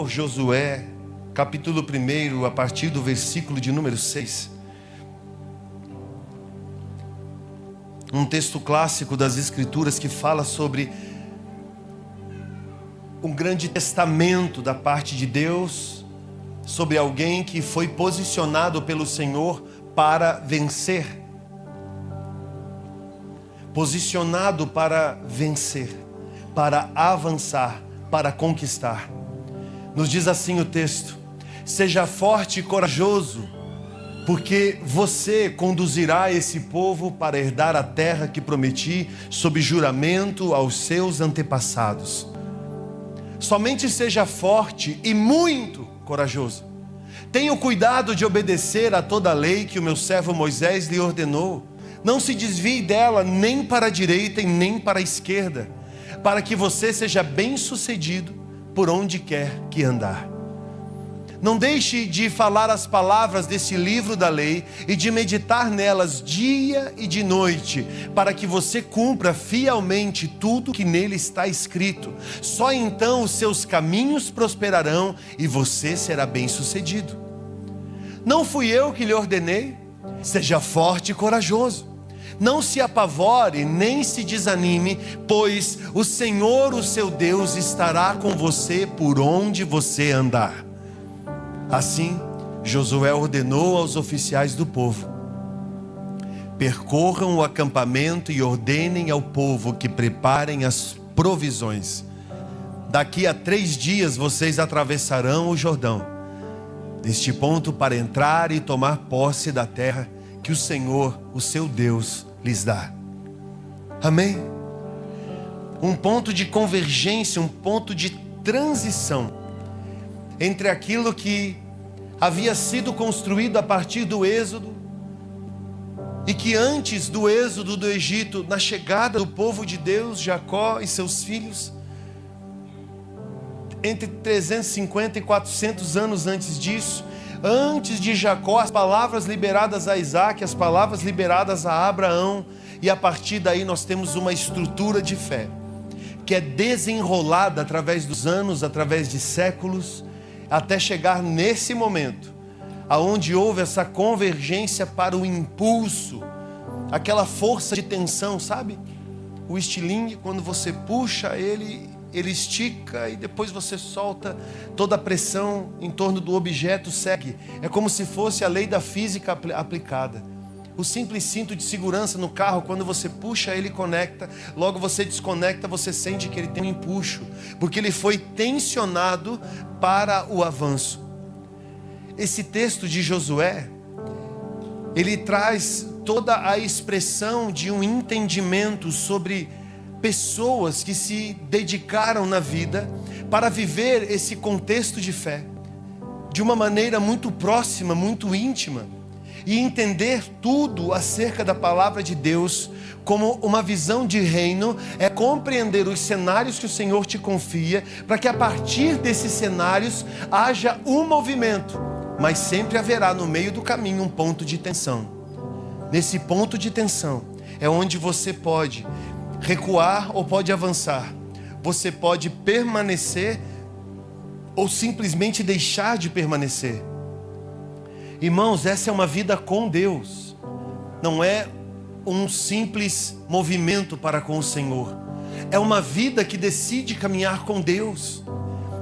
Josué, capítulo 1, a partir do versículo de número 6. Um texto clássico das Escrituras que fala sobre um grande testamento da parte de Deus, sobre alguém que foi posicionado pelo Senhor para vencer. Posicionado para vencer, para avançar, para conquistar. Nos diz assim o texto: seja forte e corajoso, porque você conduzirá esse povo para herdar a terra que prometi sob juramento aos seus antepassados. Somente seja forte e muito corajoso. Tenha o cuidado de obedecer a toda a lei que o meu servo Moisés lhe ordenou. Não se desvie dela nem para a direita e nem para a esquerda, para que você seja bem-sucedido por onde quer que andar. Não deixe de falar as palavras desse livro da lei e de meditar nelas dia e de noite, para que você cumpra fielmente tudo que nele está escrito. Só então os seus caminhos prosperarão e você será bem-sucedido. Não fui eu que lhe ordenei? Seja forte e corajoso. Não se apavore, nem se desanime, pois o Senhor, o seu Deus, estará com você por onde você andar. Assim, Josué ordenou aos oficiais do povo: percorram o acampamento e ordenem ao povo que preparem as provisões. Daqui a 3 dias vocês atravessarão o Jordão, neste ponto, para entrar e tomar posse da terra que o Senhor, o seu Deus, lhes dá. Amém? Um ponto de convergência, um ponto de transição entre aquilo que havia sido construído a partir do Êxodo, e que antes do Êxodo do Egito, na chegada do povo de Deus, Jacó e seus filhos, entre 350 e 400 anos antes disso, antes de Jacó, as palavras liberadas a Isaac, as palavras liberadas a Abraão, e a partir daí nós temos uma estrutura de fé, que é desenrolada através dos anos, através de séculos, até chegar nesse momento, aonde houve essa convergência para o impulso, aquela força de tensão, sabe? O estilingue, quando você puxa ele estica e depois você solta, toda a pressão em torno do objeto segue. É como se fosse a lei da física aplicada. O simples cinto de segurança no carro, quando você puxa ele conecta, logo você desconecta, você sente que ele tem um empuxo, porque ele foi tensionado para o avanço. Esse texto de Josué, ele traz toda a expressão de um entendimento sobre pessoas que se dedicaram na vida para viver esse contexto de fé de uma maneira muito próxima, muito íntima, e entender tudo acerca da palavra de Deus como uma visão de reino é compreender os cenários que o Senhor te confia, para que a partir desses cenários haja um movimento, mas sempre haverá no meio do caminho um ponto de tensão. Nesse ponto de tensão é onde você pode recuar ou pode avançar. Você pode permanecer ou simplesmente deixar de permanecer. Irmãos, essa é uma vida com Deus. Não é um simples movimento para com o Senhor. É uma vida que decide caminhar com Deus.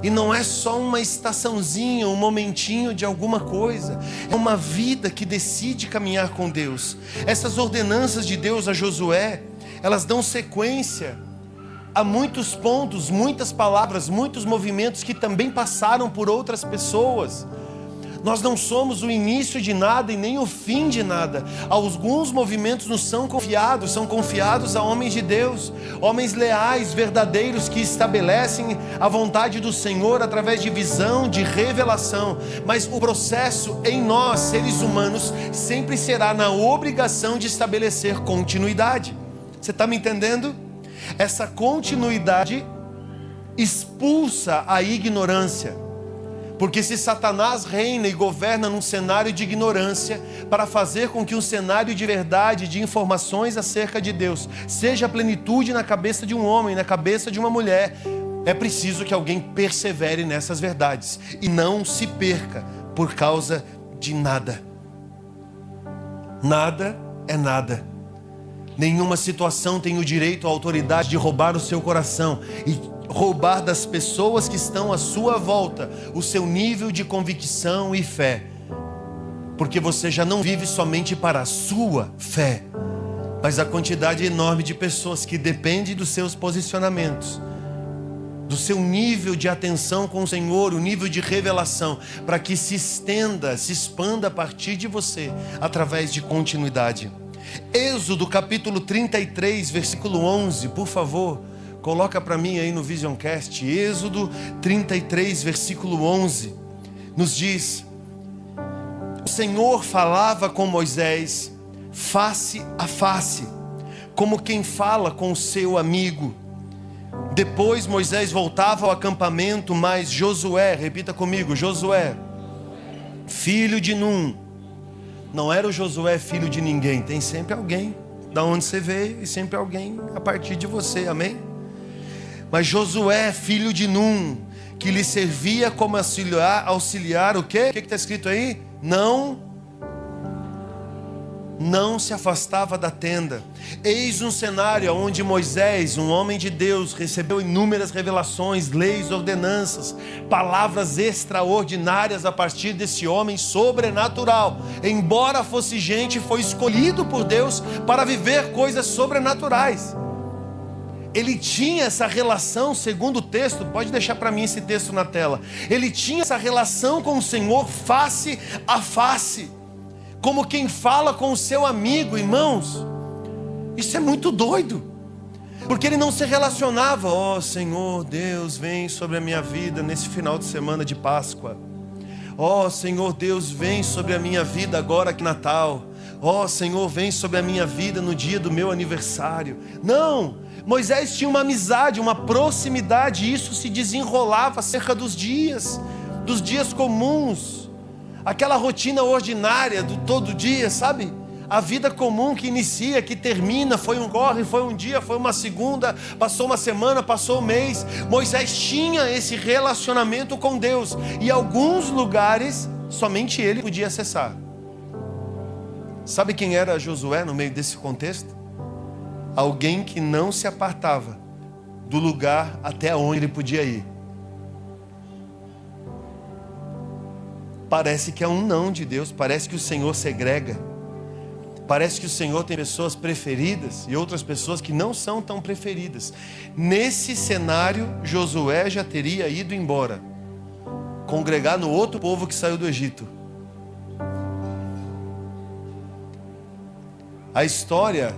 E não é só uma estaçãozinha, um momentinho de alguma coisa. É uma vida que decide caminhar com Deus. Essas ordenanças de Deus a Josué, elas dão sequência a muitos pontos, muitas palavras, muitos movimentos que também passaram por outras pessoas. Nós não somos o início de nada e nem o fim de nada. Alguns movimentos nos são confiados a homens de Deus, homens leais, verdadeiros, que estabelecem a vontade do Senhor através de visão, de revelação. Mas o processo em nós, seres humanos, sempre será na obrigação de estabelecer continuidade. Você está me entendendo? Essa continuidade expulsa a ignorância. Porque se Satanás reina e governa num cenário de ignorância, para fazer com que um cenário de verdade, de informações acerca de Deus, seja a plenitude na cabeça de um homem, na cabeça de uma mulher, É preciso que alguém persevere nessas verdades e não se perca por causa de nada. Nada é nada. Nenhuma situação tem o direito, a autoridade de roubar o seu coração e roubar das pessoas que estão à sua volta o seu nível de convicção e fé. Porque você já não vive somente para a sua fé, mas a quantidade enorme de pessoas que dependem dos seus posicionamentos, do seu nível de atenção com o Senhor, o nível de revelação, para que se expanda a partir de você, através de continuidade. Êxodo capítulo 33, versículo 11, por favor, coloca para mim aí no Visioncast. Êxodo 33, versículo 11, nos diz: o Senhor falava com Moisés face a face, como quem fala com o seu amigo. Depois Moisés voltava ao acampamento, mas Josué, repita comigo, Josué, filho de Num, não era o Josué filho de ninguém, tem sempre alguém da onde você veio e sempre alguém a partir de você, amém? Mas Josué, filho de Num, que lhe servia como auxiliar o quê? O que está escrito aí? Não se afastava da tenda. Eis um cenário onde Moisés, um homem de Deus, recebeu inúmeras revelações, leis, ordenanças, palavras extraordinárias a partir desse homem sobrenatural. Embora fosse gente, foi escolhido por Deus para viver coisas sobrenaturais. Ele tinha essa relação, segundo o texto, pode deixar para mim esse texto na tela. Ele tinha essa relação com o Senhor face a face, como quem fala com o seu amigo, irmãos. Isso é muito doido, porque ele não se relacionava: ó Senhor Deus, vem sobre a minha vida nesse final de semana de Páscoa. Ó Senhor Deus, vem sobre a minha vida agora que Natal. Ó Senhor, vem sobre a minha vida no dia do meu aniversário. Não, Moisés tinha uma amizade, uma proximidade, e isso se desenrolava acerca dos dias comuns, aquela rotina ordinária do todo dia, sabe? A vida comum que inicia, que termina, foi um corre, foi um dia, foi uma segunda, passou uma semana, passou um mês. Moisés tinha esse relacionamento com Deus, e alguns lugares somente ele podia acessar. Sabe quem era Josué no meio desse contexto? Alguém que não se apartava do lugar até onde ele podia ir. Parece que é um não de Deus, parece que o Senhor segrega, parece que o Senhor tem pessoas preferidas e outras pessoas que não são tão preferidas. Nesse cenário, Josué já teria ido embora, congregar no outro povo que saiu do Egito. A história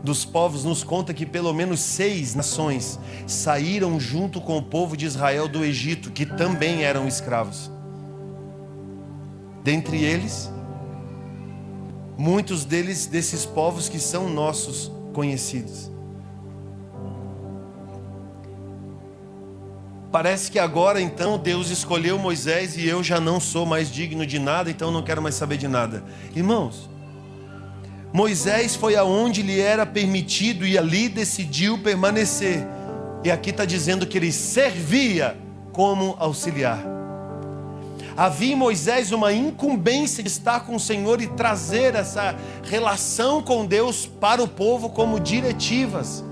dos povos nos conta que pelo menos 6 nações saíram junto com o povo de Israel do Egito, que também eram escravos. Dentre eles, muitos desses povos que são nossos conhecidos. Parece que agora então Deus escolheu Moisés e eu já não sou mais digno de nada, então não quero mais saber de nada. Irmãos, Moisés foi aonde lhe era permitido e ali decidiu permanecer. E aqui está dizendo que ele servia como auxiliar. Havia em Moisés uma incumbência de estar com o Senhor e trazer essa relação com Deus para o povo como diretivas.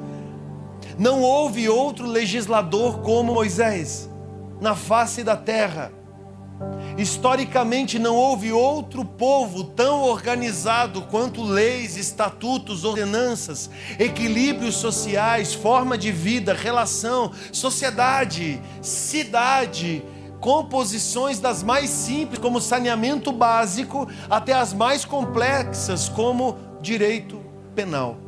Não houve outro legislador como Moisés na face da terra. Historicamente não houve outro povo tão organizado quanto leis, estatutos, ordenanças, equilíbrios sociais, forma de vida, relação, sociedade, cidade, composições das mais simples como saneamento básico até as mais complexas como direito penal.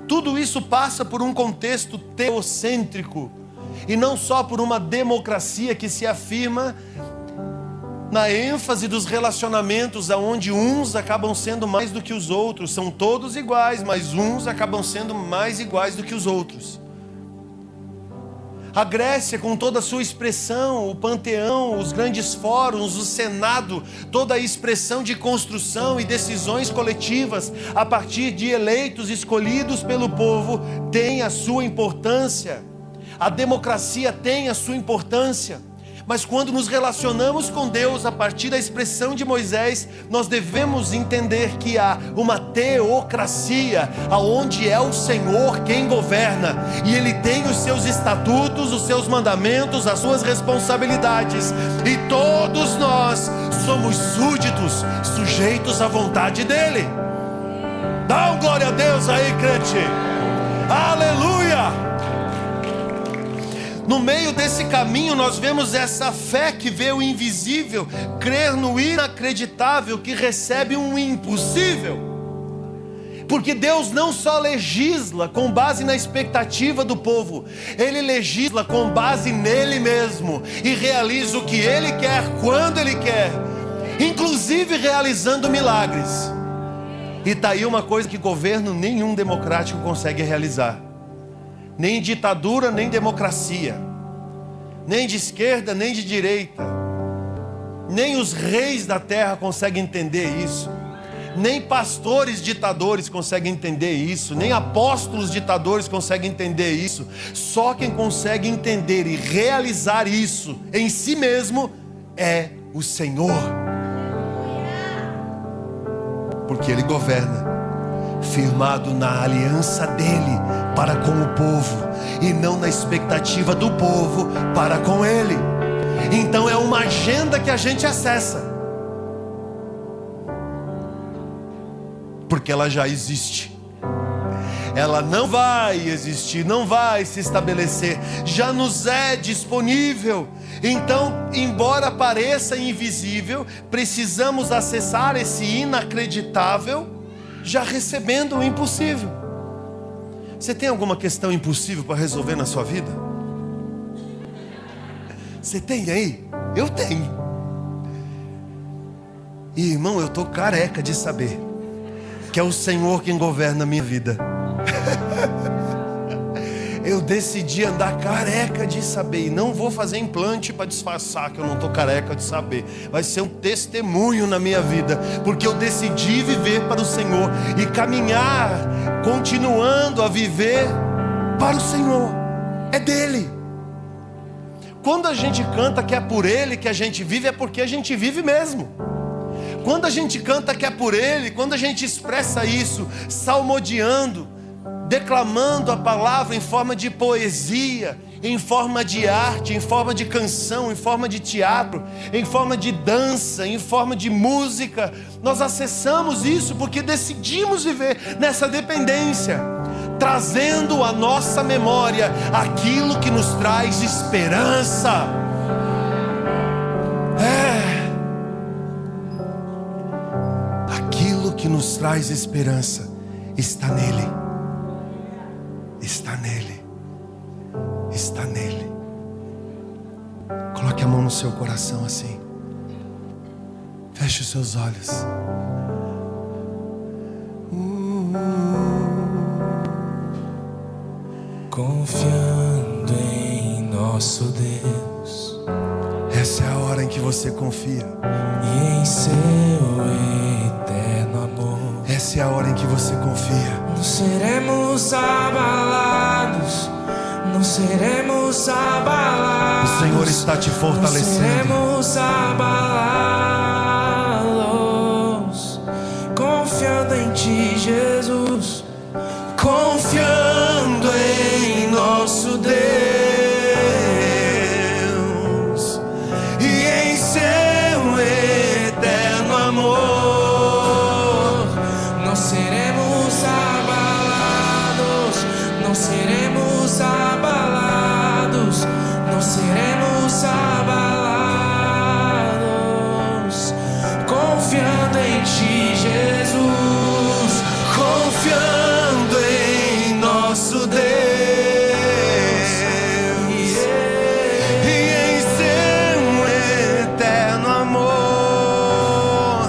Tudo isso passa por um contexto teocêntrico e não só por uma democracia que se afirma na ênfase dos relacionamentos, onde uns acabam sendo mais do que os outros. São todos iguais, mas uns acabam sendo mais iguais do que os outros. A Grécia, com toda a sua expressão, o panteão, os grandes fóruns, o Senado, toda a expressão de construção e decisões coletivas a partir de eleitos escolhidos pelo povo, tem a sua importância. A democracia tem a sua importância, mas quando nos relacionamos com Deus a partir da expressão de Moisés, nós devemos entender que há uma teocracia, aonde é o Senhor quem governa, e Ele tem os seus estatutos, os seus mandamentos, as suas responsabilidades, e todos nós somos súditos, sujeitos à vontade dEle. Dá um glória a Deus aí, crente. Aleluia! No meio desse caminho nós vemos essa fé que vê o invisível, crer no inacreditável que recebe um impossível. Porque Deus não só legisla com base na expectativa do povo, Ele legisla com base nele mesmo e realiza o que Ele quer, quando Ele quer, inclusive realizando milagres. E está aí uma coisa que governo nenhum democrático consegue realizar. Nem ditadura, nem democracia, nem de esquerda, nem de direita. Nem os reis da terra conseguem entender isso. Nem pastores ditadores conseguem entender isso. Nem apóstolos ditadores conseguem entender isso. Só quem consegue entender e realizar isso em si mesmo é o Senhor. Porque Ele governa firmado na aliança dele para com o povo, e não na expectativa do povo para com ele. Então é uma agenda que a gente acessa, porque ela já existe. Ela não vai existir, não vai se estabelecer, já nos é disponível. Então, embora pareça invisível, precisamos acessar esse inacreditável, já recebendo o impossível. Você tem alguma questão impossível para resolver na sua vida? Você tem aí? Eu tenho. E, irmão, eu estou careca de saber que é o Senhor quem governa a minha vida. Eu decidi andar careca de saber, e não vou fazer implante para disfarçar que eu não estou careca de saber. Vai ser um testemunho na minha vida, porque eu decidi viver para o Senhor e caminhar, continuando a viver para o Senhor. É dele. Quando a gente canta que é por Ele que a gente vive, é porque a gente vive mesmo. Quando a gente canta que é por Ele, quando a gente expressa isso, salmodiando, declamando a palavra em forma de poesia, em forma de arte, em forma de canção, em forma de teatro, em forma de dança, em forma de música, nós acessamos isso porque decidimos viver nessa dependência, trazendo à nossa memória aquilo que nos traz esperança. Aquilo que nos traz esperança está nele. Está nele, está nele. Coloque a mão no seu coração assim. Feche os seus olhos. Confiando em nosso Deus. Essa é a hora em que você confia. E em seu eterno amor. Essa é a hora em que você confia. Não seremos abalados, não seremos abalados. O Senhor está te fortalecendo. Não seremos abalados, confiando em Ti, Jesus. Confiando em nosso Deus e em seu eterno amor. Não seremos abalados, não seremos abalados, não seremos abalados, confiando em Ti, Jesus, confiando em nosso Deus e em seu eterno amor.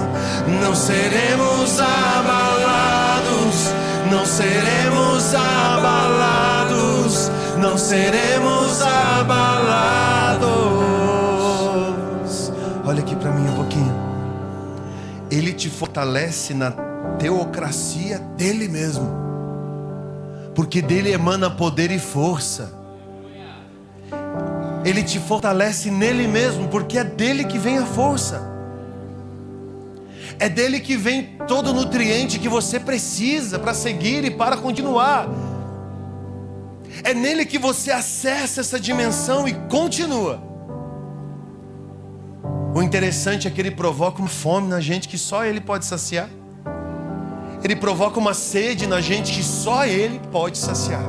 Não seremos abalados, não seremos abalados, não seremos abalados. Olha aqui para mim um pouquinho. Ele te fortalece na teocracia dele mesmo, porque dele emana poder e força. Ele te fortalece nele mesmo, porque é dele que vem a força. É dele que vem todo o nutriente que você precisa para seguir e para continuar. É nele que você acessa essa dimensão e continua. O interessante é que ele provoca uma fome na gente que só ele pode saciar. Ele provoca uma sede na gente que só ele pode saciar.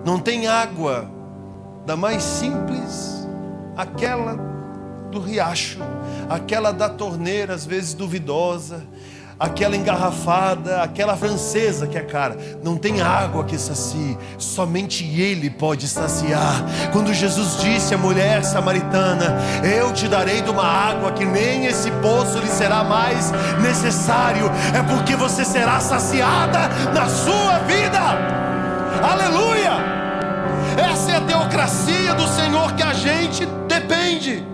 Não tem água da mais simples, aquela do riacho, aquela da torneira, às vezes duvidosa, aquela engarrafada, aquela francesa que é cara. Não tem água que sacie, somente Ele pode saciar. Quando Jesus disse à mulher samaritana: eu te darei de uma água que nem esse poço lhe será mais necessário, é porque você será saciada na sua vida. Aleluia! Essa é a teocracia do Senhor que a gente depende.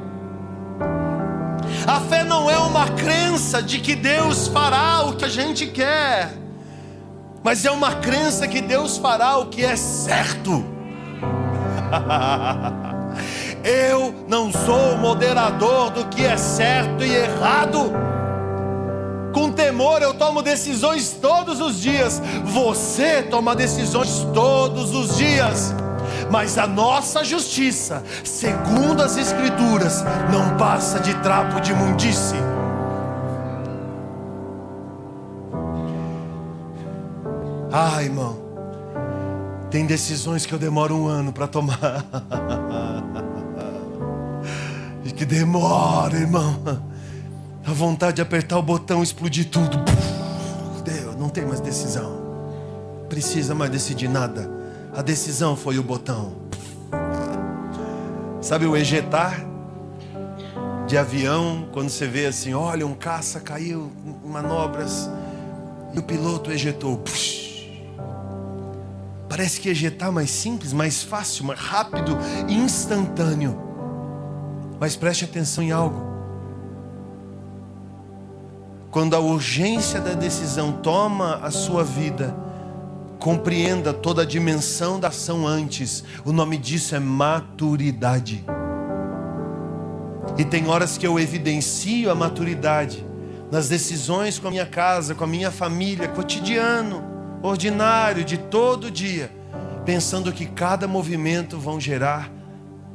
A fé não é uma crença de que Deus fará o que a gente quer, mas é uma crença que Deus fará o que é certo. Eu não sou moderador do que é certo e errado. Com temor eu tomo decisões todos os dias. Você toma decisões todos os dias. Mas a nossa justiça, segundo as Escrituras, não passa de trapo de imundície. Ah, irmão, tem decisões que eu demoro 1 ano para tomar. E que demora, irmão. A vontade de apertar o botão e explodir tudo. Deus, não tem mais decisão. Precisa mais decidir nada. A decisão foi o botão. Sabe o ejetar de avião? Quando você vê assim, olha, um caça caiu em manobras e o piloto ejetou. Parece que ejetar mais simples, mais fácil, mais rápido e instantâneo. Mas preste atenção em algo. Quando a urgência da decisão toma a sua vida, compreenda toda a dimensão da ação antes. O nome disso é maturidade. E tem horas que eu evidencio a maturidade nas decisões com a minha casa, com a minha família, cotidiano, ordinário, de todo dia, pensando que cada movimento vão gerar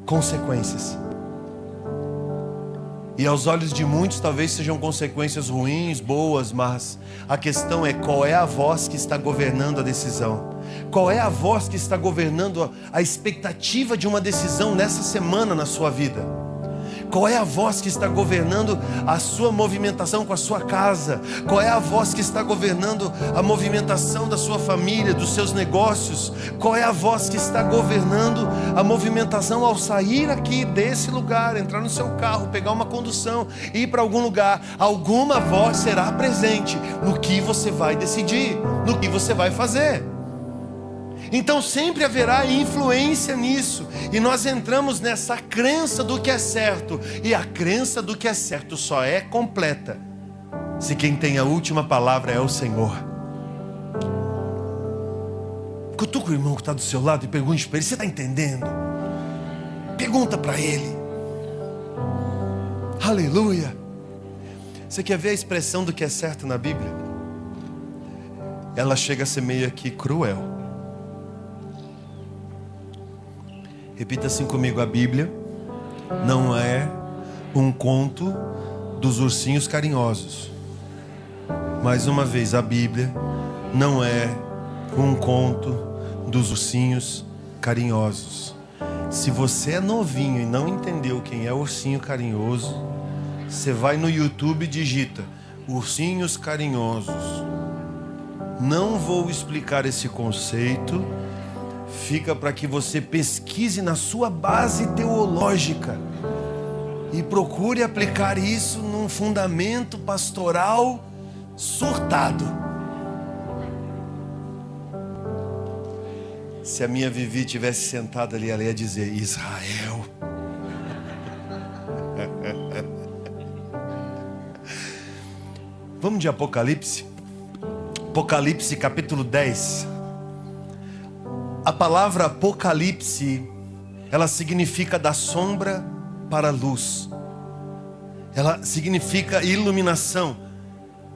consequências. E aos olhos de muitos talvez sejam consequências ruins, boas, mas a questão é qual é a voz que está governando a decisão. Qual é a voz que está governando a expectativa de uma decisão nessa semana na sua vida? Qual é a voz que está governando a sua movimentação com a sua casa? Qual é a voz que está governando a movimentação da sua família, dos seus negócios? Qual é a voz que está governando a movimentação ao sair aqui desse lugar, entrar no seu carro, pegar uma condução, ir para algum lugar? Alguma voz será presente no que você vai decidir, no que você vai fazer. Então sempre haverá influência nisso. E nós entramos nessa crença do que é certo. E a crença do que é certo só é completa se quem tem a última palavra é o Senhor. Cutuca o irmão que está do seu lado e pergunte para ele: você está entendendo? Pergunta para ele. Aleluia. Você quer ver a expressão do que é certo na Bíblia? Ela chega a ser meio que cruel. Repita assim comigo: a Bíblia não é um conto dos ursinhos carinhosos. Mais uma vez, a Bíblia não é um conto dos ursinhos carinhosos. Se você é novinho e não entendeu quem é o ursinho carinhoso, você vai no YouTube e digita ursinhos carinhosos. Não vou explicar esse conceito. Fica para que você pesquise na sua base teológica e procure aplicar isso num fundamento pastoral surtado. Se a minha Vivi tivesse sentada ali, ela ia dizer: Israel. Vamos de Apocalipse? Apocalipse capítulo 10. A palavra Apocalipse ela significa da sombra para a luz. Ela significa iluminação.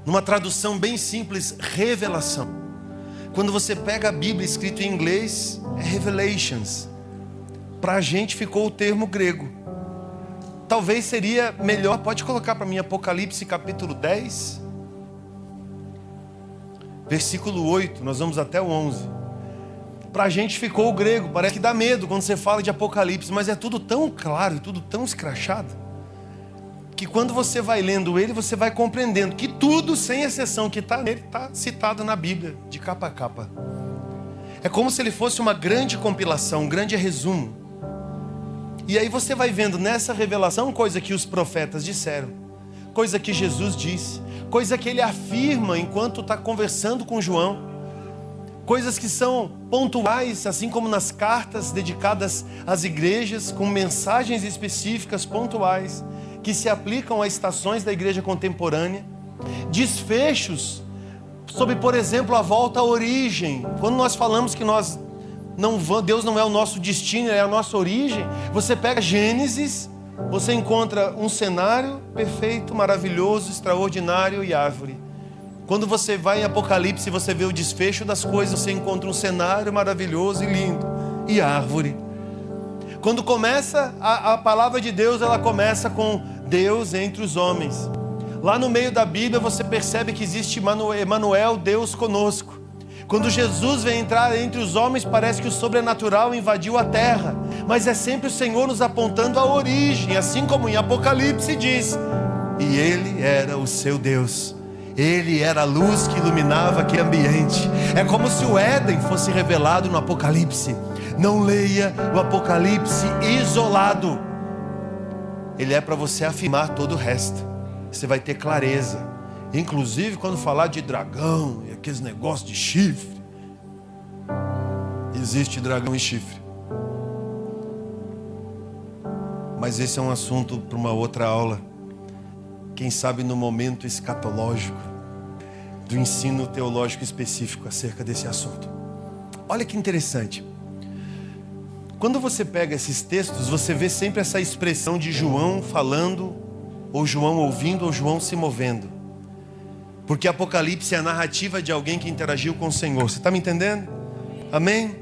Numa tradução bem simples, revelação. Quando você pega a Bíblia escrito em inglês, é Revelations. Para a gente ficou o termo grego. Talvez seria melhor, pode colocar para mim Apocalipse capítulo 10, versículo 8, nós vamos até o 11. Para a gente ficou o grego, parece que dá medo quando você fala de Apocalipse, mas é tudo tão claro, tudo tão escrachado, que quando você vai lendo ele, você vai compreendendo que tudo, sem exceção, que está nele, está citado na Bíblia, de capa a capa. É como se ele fosse uma grande compilação, um grande resumo. E aí você vai vendo nessa revelação coisa que os profetas disseram, coisa que Jesus disse, coisa que ele afirma enquanto está conversando com João, coisas que são pontuais, assim como nas cartas dedicadas às igrejas, com mensagens específicas pontuais, que se aplicam a estações da igreja contemporânea, desfechos sobre, por exemplo, a volta à origem. Quando nós falamos que Deus não é o nosso destino, é a nossa origem, você pega Gênesis, você encontra um cenário perfeito, maravilhoso, extraordinário e árvore. Quando você vai em Apocalipse, você vê o desfecho das coisas, você encontra um cenário maravilhoso e lindo e árvore. Quando começa a palavra de Deus, ela começa com Deus entre os homens. Lá no meio da Bíblia você percebe que existe Emanuel, Deus conosco. Quando Jesus vem entrar entre os homens, parece que o sobrenatural invadiu a terra. Mas é sempre o Senhor nos apontando a origem, assim como em Apocalipse diz. E Ele era o seu Deus. Ele era a luz que iluminava aquele ambiente. É como se o Éden fosse revelado no Apocalipse. Não leia o Apocalipse isolado. Ele é para você afirmar todo o resto. Você vai ter clareza. Inclusive quando falar de dragão e aqueles negócios de chifre. Existe dragão e chifre. Mas esse é um assunto para uma outra aula. Quem sabe no momento escatológico, do ensino teológico específico acerca desse assunto. Olha que interessante. Quando você pega esses textos, você vê sempre essa expressão de João falando, ou João ouvindo, ou João se movendo. Porque Apocalipse é a narrativa de alguém que interagiu com o Senhor. Você está me entendendo? Amém?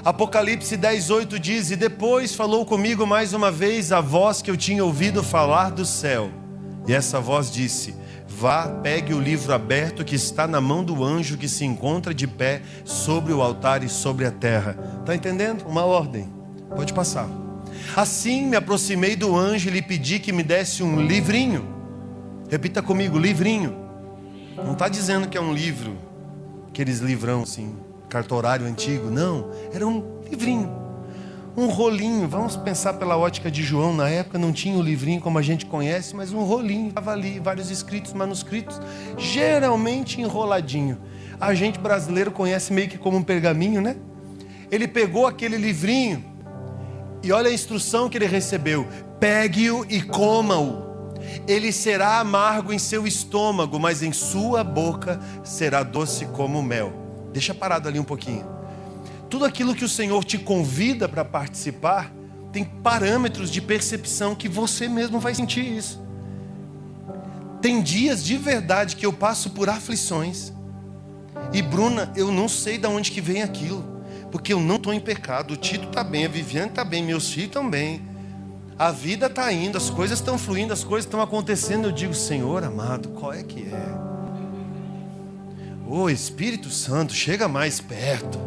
Apocalipse 10:8 diz: e depois falou comigo mais uma vez a voz que eu tinha ouvido falar do céu. E essa voz disse: vá, pegue o livro aberto que está na mão do anjo que se encontra de pé sobre o altar e sobre a terra. Está entendendo? Uma ordem. Pode passar. Assim me aproximei do anjo e lhe pedi que me desse um livrinho. Repita comigo, livrinho. Não está dizendo que é um livro, aqueles livrão assim, cartorário antigo. Não, era um livrinho, um rolinho. Vamos pensar pela ótica de João. Na época não tinha o livrinho como a gente conhece, mas um rolinho, estava ali, vários escritos, manuscritos, geralmente enroladinho. A gente brasileiro conhece meio que como um pergaminho, né? Ele pegou aquele livrinho e olha a instrução que ele recebeu: pegue-o e coma-o. Ele será amargo em seu estômago, mas em sua boca será doce como mel. Deixa parado ali um pouquinho. Tudo aquilo que o Senhor te convida para participar, tem parâmetros de percepção que você mesmo vai sentir isso. Tem dias de verdade que eu passo por aflições. E Bruna, eu não sei de onde que vem aquilo, porque eu não estou em pecado. O Tito está bem, a Viviane está bem, meus filhos estão bem. A vida está indo, as coisas estão fluindo, as coisas estão acontecendo. Eu digo: Senhor amado, qual é que é? Ô Espírito Santo, chega mais perto.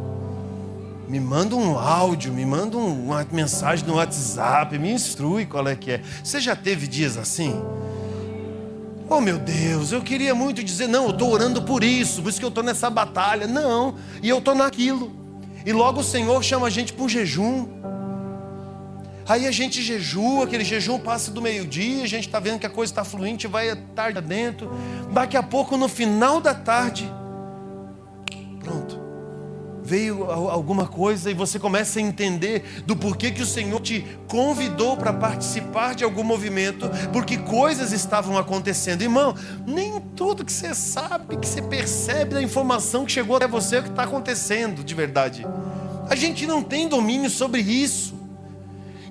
Me manda um áudio, me manda uma mensagem no WhatsApp, me instrui qual é que é. Você já teve dias assim? Oh meu Deus, eu queria muito dizer: não, eu estou orando por isso que eu estou nessa batalha. Não, e eu estou naquilo. E logo o Senhor chama a gente para um jejum. Aí a gente jejua, aquele jejum passa do meio-dia, a gente está vendo que a coisa está fluindo, vai à tarde adentro. Daqui a pouco, no final da tarde, pronto, veio alguma coisa e você começa a entender do porquê que o Senhor te convidou para participar de algum movimento, porque coisas estavam acontecendo. Irmão, nem tudo que você sabe, que você percebe da informação que chegou até você é o que está acontecendo de verdade. A gente não tem domínio sobre isso.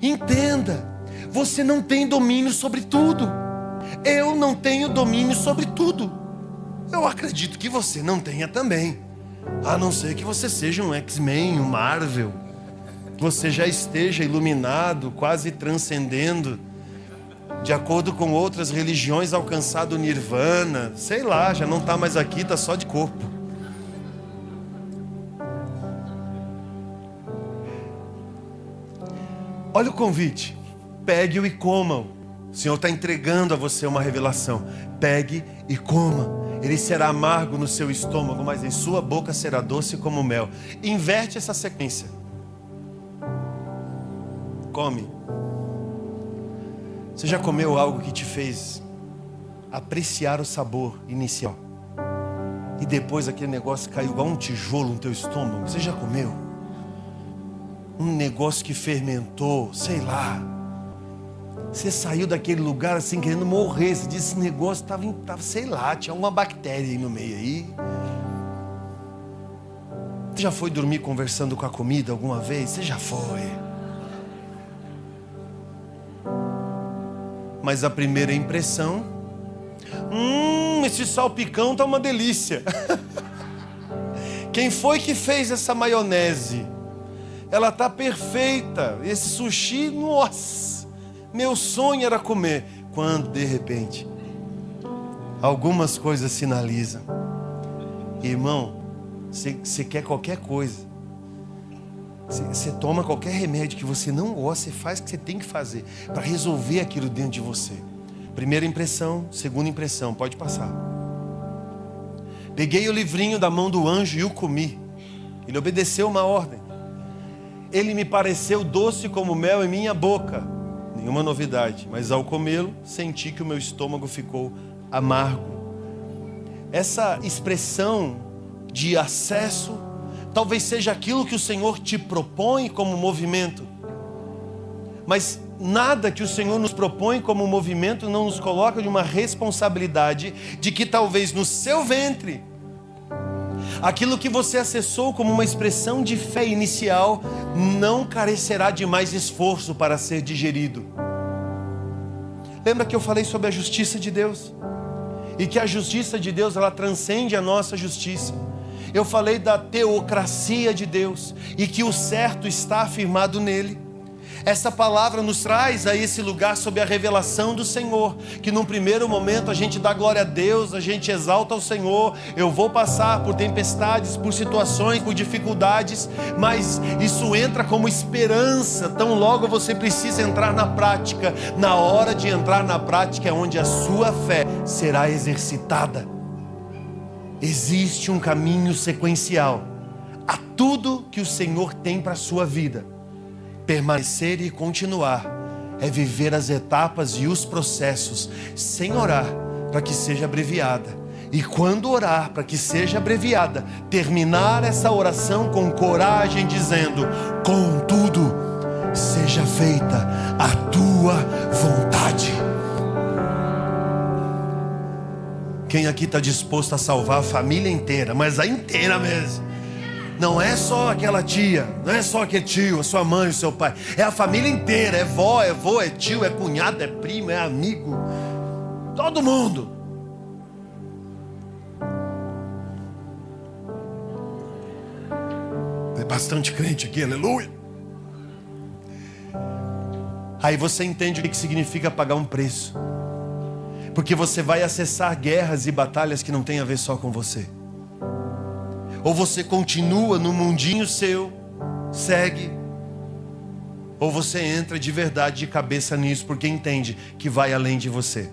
Entenda, você não tem domínio sobre tudo. Eu não tenho domínio sobre tudo. Eu acredito que você não tenha também. A não ser que você seja um X-Men, um Marvel. Que você já esteja iluminado, quase transcendendo, de acordo com outras religiões, alcançado o nirvana. Sei lá, já não está mais aqui, está só de corpo. Olha o convite. Pegue-o e coma-o. O Senhor está entregando a você uma revelação. Pegue e coma. Ele será amargo no seu estômago, mas em sua boca será doce como mel. Inverte essa sequência. Come. Você já comeu algo que te fez apreciar o sabor inicial? E depois aquele negócio caiu igual um tijolo no teu estômago? Você já comeu? Um negócio que fermentou, sei lá. Você saiu daquele lugar assim querendo morrer. Você disse, esse negócio estava, sei lá, tinha uma bactéria aí no meio aí. Você já foi dormir conversando com a comida alguma vez? Você já foi. Mas a primeira impressão, esse salpicão tá uma delícia. Quem foi que fez essa maionese? Ela tá perfeita. Esse sushi, nossa, meu sonho era comer. Quando de repente algumas coisas sinalizam. Irmão, você quer qualquer coisa, você toma qualquer remédio que você não gosta, você faz o que você tem que fazer para resolver aquilo dentro de você. Primeira impressão, segunda impressão, pode passar. Peguei o livrinho da mão do anjo e o comi. Ele obedeceu uma ordem. Ele me pareceu doce como mel em minha boca. Nenhuma novidade, mas ao comê-lo, senti que o meu estômago ficou amargo. Essa expressão de acesso talvez seja aquilo que o Senhor te propõe como movimento. Mas nada que o Senhor nos propõe como movimento não nos coloca de uma responsabilidade de que talvez no seu ventre, aquilo que você acessou como uma expressão de fé inicial não carecerá de mais esforço para ser digerido. Lembra que eu falei sobre a justiça de Deus? E que a justiça de Deus, ela transcende a nossa justiça. Eu falei da teocracia de Deus e que o certo está afirmado nele. Essa palavra nos traz a esse lugar sob a revelação do Senhor, que num primeiro momento a gente dá glória a Deus, a gente exalta o Senhor. Eu vou passar por tempestades, por situações, por dificuldades, mas isso entra como esperança. Tão logo você precisa entrar na prática. Na hora de entrar na prática é onde a sua fé será exercitada. Existe um caminho sequencial a tudo que o Senhor tem para a sua vida. Permanecer e continuar é viver as etapas e os processos sem orar para que seja abreviada. E quando orar para que seja abreviada, terminar essa oração com coragem dizendo: contudo, seja feita a tua vontade. Quem aqui está disposto a salvar a família inteira, mas a inteira mesmo? Não é só aquela tia, não é só aquele tio, a sua mãe, o seu pai. É a família inteira, é vó, é vô, é tio, é cunhado, é primo, é amigo. Todo mundo. Tem bastante crente aqui, aleluia. Aí você entende o que significa pagar um preço. Porque você vai acessar guerras e batalhas que não tem a ver só com você. Ou você continua no mundinho seu, segue, ou você entra de verdade de cabeça nisso, porque entende que vai além de você.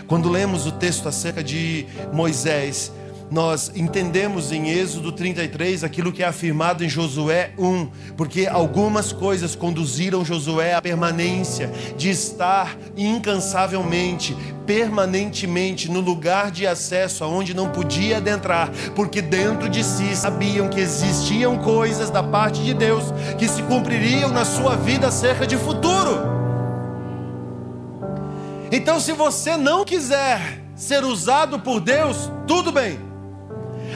Quando lemos o texto acerca de Moisés, nós entendemos em Êxodo 33 aquilo que é afirmado em Josué 1, porque algumas coisas conduziram Josué à permanência, de estar incansavelmente, permanentemente no lugar de acesso aonde não podia adentrar, porque dentro de si sabiam que existiam coisas da parte de Deus que se cumpririam na sua vida acerca de futuro. Então, se você não quiser ser usado por Deus, tudo bem.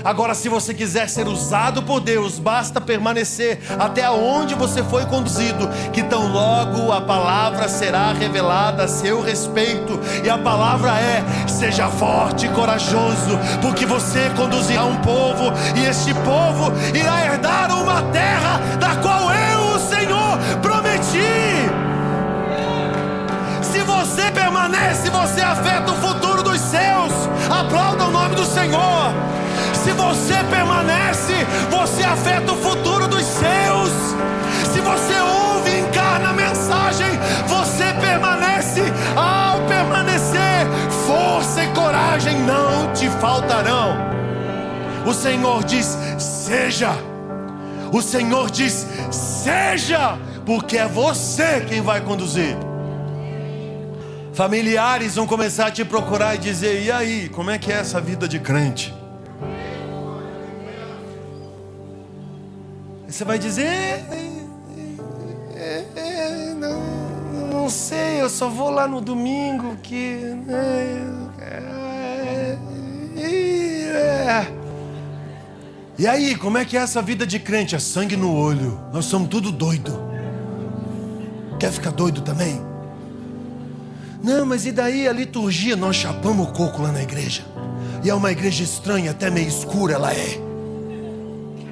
Agora, se você quiser ser usado por Deus, basta permanecer até onde você foi conduzido, que tão logo a palavra será revelada a seu respeito. E a palavra é: seja forte e corajoso, porque você conduzirá um povo, e este povo irá herdar uma terra da qual eu, o Senhor, prometi. Se você permanece, você afeta o futuro dos seus. Aplauda o nome do Senhor. Se você permanece, você afeta o futuro dos seus. Se você ouve e encarna a mensagem, você permanece. Ao permanecer, força e coragem não te faltarão. O Senhor diz: seja. O Senhor diz: seja, porque é você quem vai conduzir. Familiares vão começar a te procurar e dizer: e aí, como é que é essa vida de crente? Você vai dizer: não sei, eu só vou lá no domingo que... E aí, como é que é essa vida de crente? É sangue no olho, nós somos tudo doido. Quer ficar doido também? Não, mas e daí a liturgia? Nós chapamos o coco lá na igreja. E é uma igreja estranha, até meio escura ela é.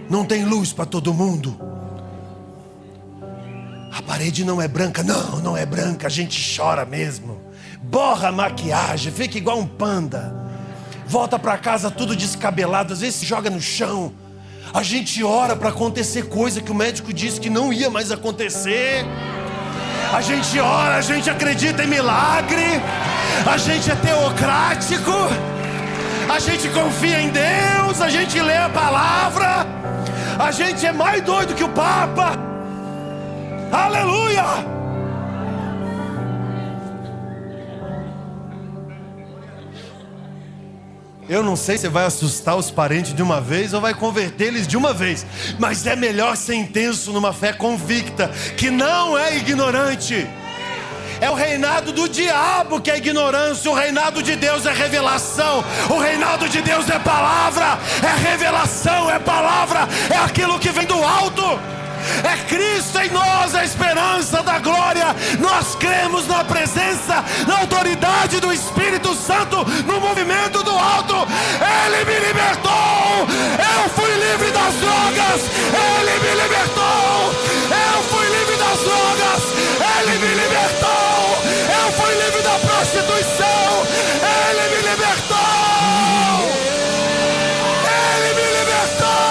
Não tem luz para todo mundo. A parede não é branca. Não, não é branca, a gente chora mesmo. Borra a maquiagem, fica igual um panda. Volta para casa tudo descabelado, às vezes se joga no chão. A gente ora para acontecer coisa que o médico disse que não ia mais acontecer. A gente ora, a gente acredita em milagre. A gente é teocrático. A gente confia em Deus. A gente lê a palavra. A gente é mais doido que o Papa. Aleluia! Eu não sei se vai assustar os parentes de uma vez ou vai convertê-los de uma vez, mas é melhor ser intenso numa fé convicta, que não é ignorante. É o reinado do diabo que é ignorância. O reinado de Deus é revelação. O reinado de Deus é palavra, é revelação, é palavra, é aquilo que vem do alto. É Cristo em nós, a esperança da glória. Nós cremos na presença, na autoridade do Espírito Santo, no movimento do alto. Ele me libertou. Eu fui livre das drogas. Ele me libertou. Eu fui livre das drogas. Ele me libertou. Eu fui livre da prostituição. Ele me libertou. Ele me libertou.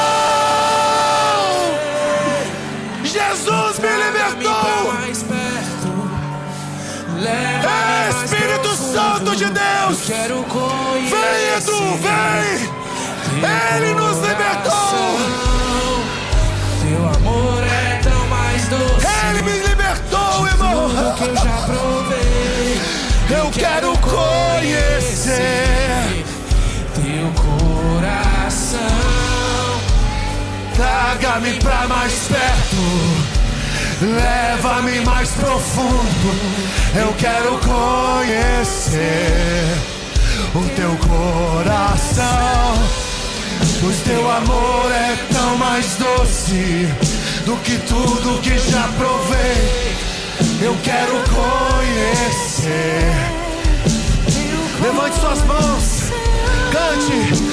Jesus me libertou. Espírito Santo de Deus, vem, Edu, vem. Ele nos libertou. Teu amor é tão mais doce. Ele me libertou, irmão. Tudo que eu já provei. Eu quero conhecer teu coração. Traga-me pra mais perto, leva-me mais profundo. Eu quero conhecer o teu coração. O teu amor é tão mais doce do que tudo que já provei. Eu quero conhecer. Levante suas mãos, cante.